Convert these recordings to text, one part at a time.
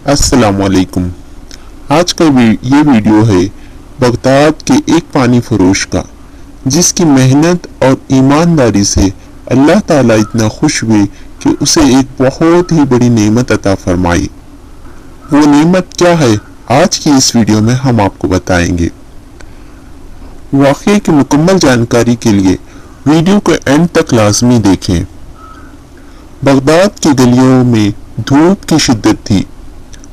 अस्सलाम वालेकुम। आज का ये वीडियो है बगदाद के एक पानी फरोश का, जिसकी मेहनत और ईमानदारी से अल्लाह ताला इतना खुश हुए कि उसे एक बहुत ही बड़ी नेमत अता फरमाई। वो नेमत क्या है, आज की इस वीडियो में हम आपको बताएंगे। वाक़ये की मुकम्मल जानकारी के लिए वीडियो को एंड तक लाजमी देखें। बगदाद की गलियों में धूप की शिद्दत थी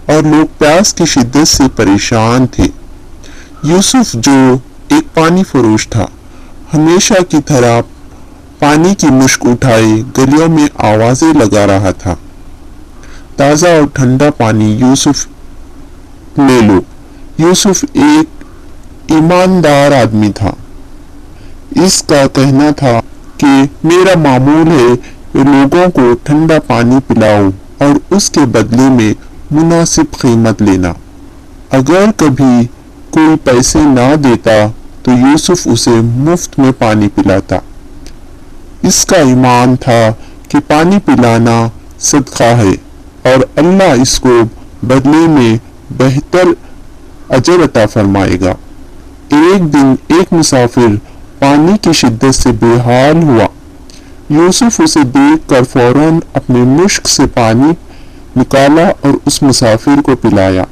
और लोग प्यास की शिद्दत से परेशान थे। यूसुफ, जो एक पानी फरोश था, हमेशा की तरह पानी की मुश्क उठाए गलियों में आवाजें लगा रहा था। ताज़ा और ठंडा पानी यूसुफ ले लो। यूसुफ एक ईमानदार आदमी था। इसका कहना था कि मेरा मामूल है कि लोगों को ठंडा पानी पिलाऊं और उसके बदले में मुनासिब कीमत लेना। अगर कभी कोई पैसे ना देता तो यूसुफ उसे मुफ्त में पानी पिलाता। इसका ईमान था कि पानी पिलाना सदका है और अल्लाह इसको बदले में बेहतर अजर अता फरमाएगा। एक दिन एक मुसाफिर पानी की शिद्दत से बेहाल हुआ। यूसुफ उसे देखकर फौरन अपने मुश्क से पानी निकाला और उस मुसाफिर को पिलाया।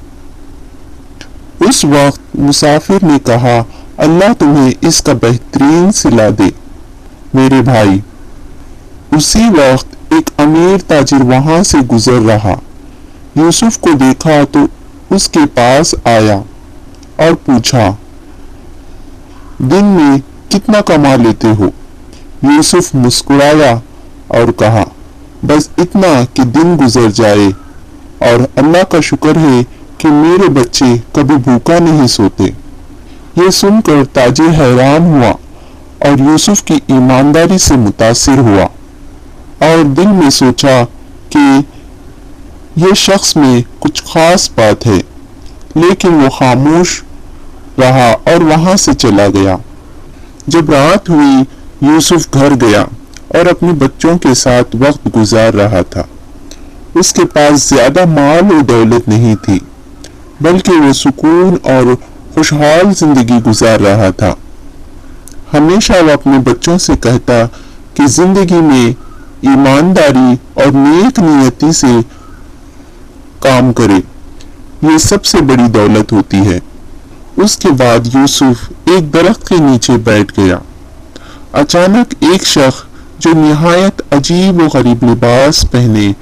उस वक्त मुसाफिर ने कहा, अल्लाह तुम्हें इसका बेहतरीन सिला दे मेरे भाई। उसी वक्त एक अमीर ताजिर वहां से गुजर रहा। यूसुफ को देखा तो उसके पास आया और पूछा, दिन में कितना कमा लेते हो? यूसुफ मुस्कुराया और कहा, बस इतना कि दिन गुजर जाए और अल्लाह का शुक्र है कि मेरे बच्चे कभी भूखा नहीं सोते। ये सुनकर ताजिर हैरान हुआ और यूसुफ की ईमानदारी से मुतासिर हुआ और दिल में सोचा कि ये शख्स में कुछ खास बात है, लेकिन वो खामोश रहा और वहां से चला गया। जब रात हुई, यूसुफ घर गया और अपने बच्चों के साथ वक्त गुजार रहा था। उसके पास ज्यादा माल और दौलत नहीं थी, बल्कि वो सुकून और खुशहाल जिंदगी गुजार रहा था। हमेशा वो अपने बच्चों से कहता कि जिंदगी में ईमानदारी और नेक नियति से काम करे, ये सबसे बड़ी दौलत होती है। उसके बाद यूसुफ एक दरख्त के नीचे बैठ गया। अचानक एक शख्स जो निहायत अजीब व गरीब लिबास पहने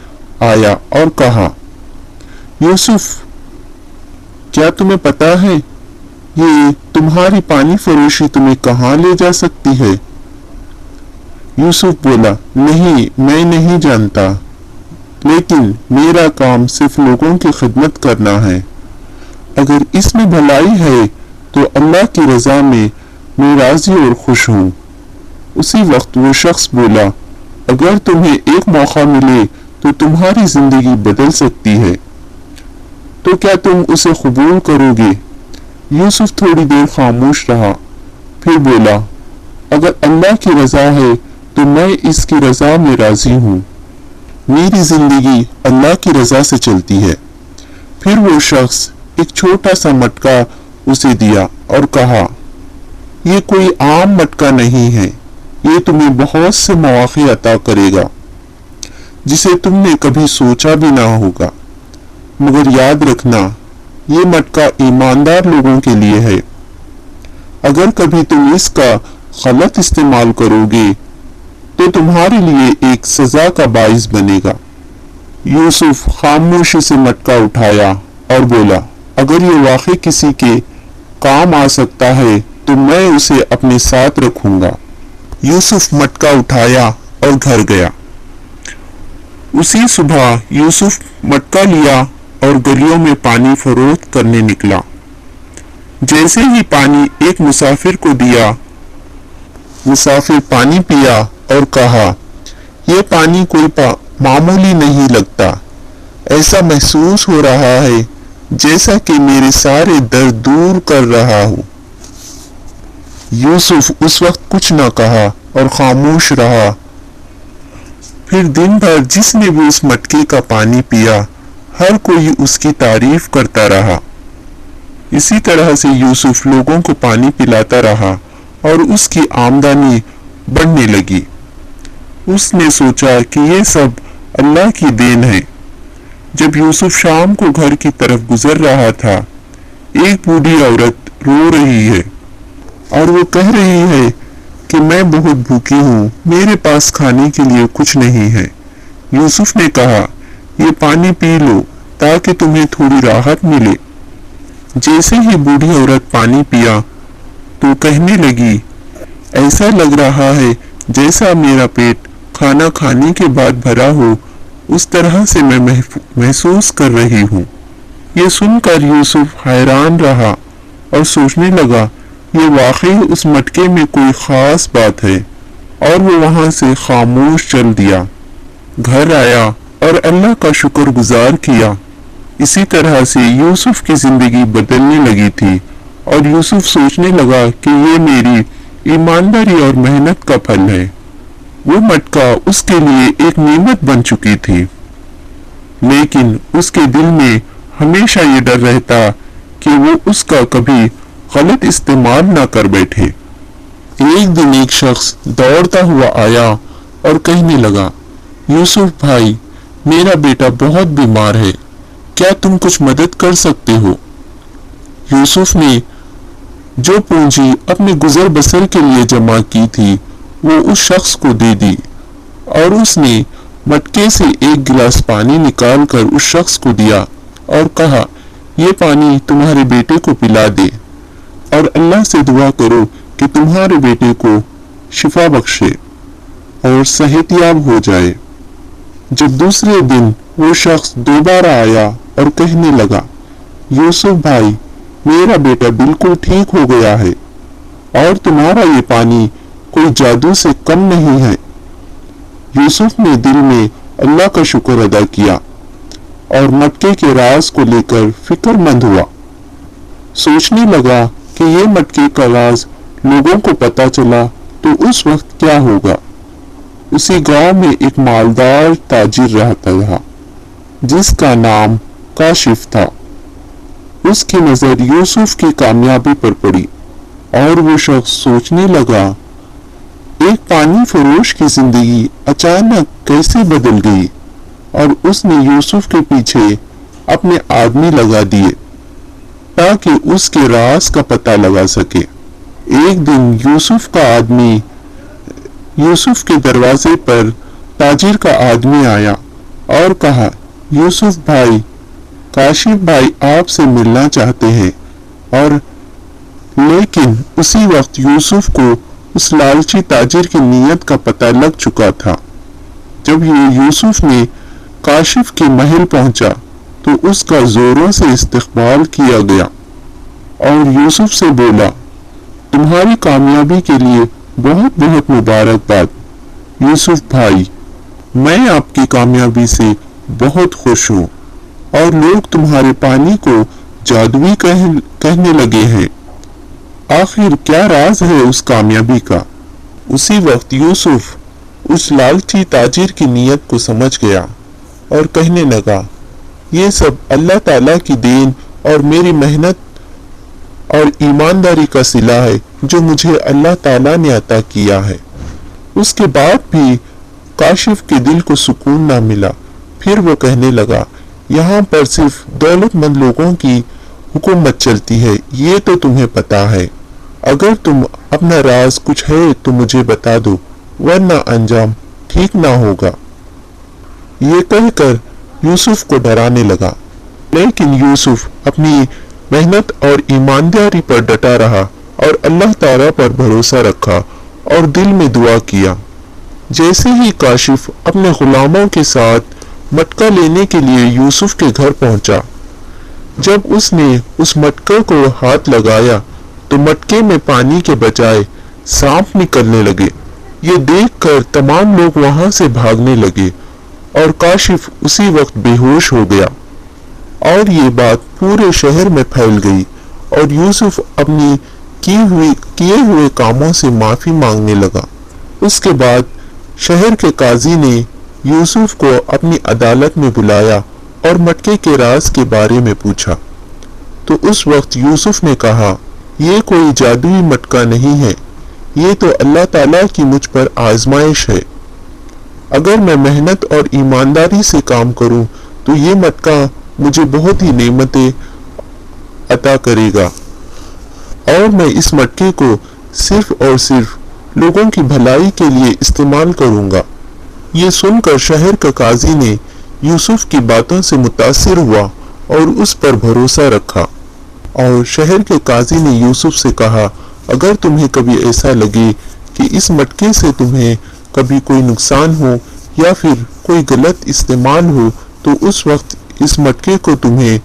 आया और कहा, यूसुफ, क्या तुम्हें पता है ये तुम्हारी पानी फरोशी तुम्हें कहाँ ले जा सकती है? यूसुफ बोला, नहीं, मैं नहीं जानता, लेकिन मेरा काम सिर्फ लोगों की खिदमत करना है। अगर इसमें भलाई है तो अल्लाह की रजा में मैं राजी और खुश हूँ। उसी वक्त वो शख्स बोला, अगर तुम्हें एक मौका मिले तो तुम्हारी जिंदगी बदल सकती है, तो क्या तुम उसे कबूल करोगे? यूसुफ थोड़ी देर खामोश रहा, फिर बोला, अगर अल्लाह की रजा है तो मैं इसकी रजा में राजी हूँ। मेरी जिंदगी अल्लाह की रजा से चलती है। फिर वो शख्स एक छोटा सा मटका उसे दिया और कहा, ये कोई आम मटका नहीं है, ये तुम्हें बहुत से मौके अता करेगा जिसे तुमने कभी सोचा भी ना होगा। मगर याद रखना, ये मटका ईमानदार लोगों के लिए है। अगर कभी तुम इसका गलत इस्तेमाल करोगे तो तुम्हारे लिए एक सजा का बाइस बनेगा। यूसुफ खामोशी से मटका उठाया और बोला, अगर ये वाकई किसी के काम आ सकता है तो मैं उसे अपने साथ रखूंगा। यूसुफ मटका उठाया और घर गया। उसी सुबह यूसुफ मटका लिया और गलियों में पानी फरोख्त करने निकला। जैसे ही पानी एक मुसाफिर को दिया, मुसाफिर पानी पिया और कहा, यह पानी कोई मामूली नहीं लगता, ऐसा महसूस हो रहा है जैसा कि मेरे सारे दर्द दूर कर रहा हूँ। यूसुफ उस वक्त कुछ न कहा और खामोश रहा। फिर दिन भर जिसने भी उस मटके का पानी पिया, हर कोई उसकी तारीफ करता रहा। इसी तरह से यूसुफ लोगों को पानी पिलाता रहा और उसकी आमदनी बढ़ने लगी। उसने सोचा कि ये सब अल्लाह की देन है। जब यूसुफ शाम को घर की तरफ गुजर रहा था, एक बूढ़ी औरत रो रही है और वो कह रही है कि मैं बहुत भूखी हूँ, मेरे पास खाने के लिए कुछ नहीं है। यूसुफ ने कहा, ये पानी पी लो ताकि तुम्हें थोड़ी राहत मिले। जैसे ही बूढ़ी औरत पानी पिया तो कहने लगी, ऐसा लग रहा है जैसा मेरा पेट खाना खाने के बाद भरा हो, उस तरह से मैं महसूस कर रही हूँ। ये सुनकर यूसुफ हैरान रहा और सोचने लगा, ये वाकई उस मटके में कोई खास बात है, और वो वहां से खामोश चल दिया। घर आया और अल्लाह का शुक्रगुजार किया। इसी तरह से यूसुफ की जिंदगी बदलने लगी थी और यूसुफ सोचने लगा कि ये मेरी ईमानदारी और मेहनत का फल है। वो मटका उसके लिए एक नेमत बन चुकी थी, लेकिन उसके दिल में हमेशा ये डर रहता कि वो उसका कभी गलत इस्तेमाल ना कर बैठे। एक दिन एक शख्स दौड़ता हुआ आया और कहने लगा, यूसुफ भाई, मेरा बेटा बहुत बीमार है, क्या तुम कुछ मदद कर सकते हो? यूसुफ ने जो पूंजी अपने गुजर बसर के लिए जमा की थी वो उस शख्स को दे दी और उसने मटके से एक गिलास पानी निकालकर उस शख्स को दिया और कहा, ये पानी तुम्हारे बेटे को पिला दे और अल्लाह से दुआ करो कि तुम्हारे बेटे को शिफा बख्शे और सेहतयाब हो जाए। जब दूसरे दिन वो शख्स दोबारा आया और कहने लगा, यूसुफ भाई, मेरा बेटा बिल्कुल ठीक हो गया है और तुम्हारा ये पानी कोई जादू से कम नहीं है। यूसुफ ने दिल में अल्लाह का शुक्र अदा किया और मटके के राज को लेकर फिक्रमंद हुआ। सोचने लगा कि ये मटके का राज लोगों को पता चला तो उस वक्त क्या होगा। उसी गांव में एक मालदार ताजिर रहता था जिसका नाम काशिफ था। उसकी नजर यूसुफ की कामयाबी पर पड़ी और वो शख्स सोचने लगा, एक पानी फरोश की जिंदगी अचानक कैसे बदल गई, और उसने यूसुफ के पीछे अपने आदमी लगा दिए ताकि उसके राज का पता लगा सके। एक दिन यूसुफ का आदमी यूसुफ के दरवाजे पर ताजिर का आदमी आया और कहा, यूसुफ भाई, काशिफ भाई आपसे मिलना चाहते हैं। और लेकिन उसी वक्त यूसुफ को उस लालची ताजिर की नीयत का पता लग चुका था। जब ये यूसुफ ने काशिफ के महल पहुंचा तो उसका जोरों से इस्तकबाल किया गया और यूसुफ से बोला, तुम्हारी कामयाबी के लिए बहुत बहुत मुबारकबाद। यूसुफ भाई, मैं आपकी कामयाबी से बहुत खुश हूँ और लोग तुम्हारे पानी को जादुई कहने लगे हैं। आखिर क्या राज है उस कामयाबी का? उसी वक्त यूसुफ उस लालची ताजिर की नीयत को समझ गया और कहने लगा, ये सब अल्लाह ताला की देन और मेरी मेहनत और ईमानदारी का सिला है जो मुझे अल्लाह ताला ने अता किया है। उसके बाद भी काशिफ के दिल को सुकून ना मिला। फिर वो कहने लगा, यहाँ पर सिर्फ दौलतमंद लोगों की हुकूमत चलती है, ये तो तुम्हें पता है। अगर तुम अपना राज कुछ है तो मुझे बता दो, वरना अंजाम ठीक ना होगा। ये कहकर यूसुफ को डराने लगा, लेकिन यूसुफ अपनी मेहनत और ईमानदारी पर डटा रहा और अल्लाह ताला पर भरोसा रखा और दिल में दुआ किया। जैसे ही काशिफ अपने गुलामों के साथ मटका लेने के लिए यूसुफ के घर पहुंचा, जब उसने उस मटके को हाथ लगाया तो मटके में पानी के बजाय सांप निकलने लगे। ये देखकर तमाम लोग वहां से भागने लगे और काशिफ उसी वक्त बेहोश हो गया और ये बात पूरे शहर में फैल गई और यूसुफ अपनी किए हुए कामों से माफी मांगने लगा। उसके बाद शहर के काजी ने यूसुफ को अपनी अदालत में बुलाया اور مٹکے کے راز کے بارے میں پوچھا تو اس وقت یوسف نے کہا، یہ کوئی جادوئی مٹکا نہیں ہے، یہ تو اللہ تعالیٰ کی مجھ پر آزمائش ہے۔ اگر میں محنت اور ایمانداری سے کام کروں تو یہ مٹکا مجھے بہت ہی نعمتیں عطا کرے گا، اور میں اس مٹکے کو صرف اور صرف لوگوں کی بھلائی کے لیے استعمال کروں گا۔ یہ سن کر شہر کا قاضی نے یوسف کی باتوں سے متاثر ہوا اور اس پر بھروسہ رکھا، اور شہر کے قاضی نے یوسف سے کہا، اگر تمہیں کبھی ایسا لگے کہ اس مٹکے سے تمہیں کبھی کوئی نقصان ہو یا پھر کوئی غلط استعمال ہو تو اس وقت اس مٹکے کو تمہیں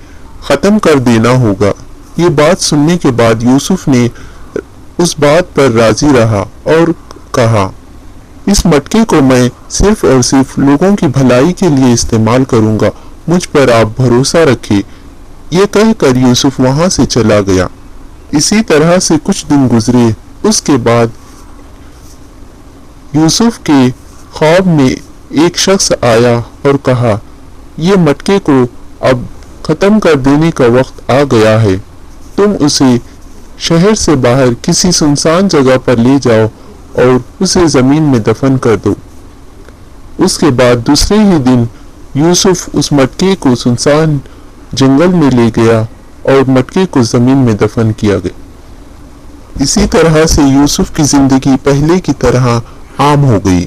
ختم کر دینا ہوگا۔ یہ بات سننے کے بعد یوسف نے اس بات پر راضی رہا اور کہا، اس مٹکے کو میں صرف اور صرف لوگوں کی بھلائی کے لیے استعمال کروں گا، مجھ پر آپ بھروسہ رکھیں۔ یہ کہہ کر یوسف وہاں سے چلا گیا۔ اسی طرح سے کچھ دن گزرے۔ اس کے بعد یوسف کے خواب میں ایک شخص آیا اور کہا، یہ مٹکے کو اب ختم کر دینے کا وقت آ گیا ہے، تم اسے شہر سے باہر کسی سنسان جگہ پر لے جاؤ اور اسے زمین میں دفن کر دو۔ اس کے بعد دوسرے ہی دن یوسف اس مٹکے کو سنسان جنگل میں لے گیا اور مٹکے کو زمین میں دفن کیا گیا۔ اسی طرح سے یوسف کی زندگی پہلے کی طرح عام ہو گئی۔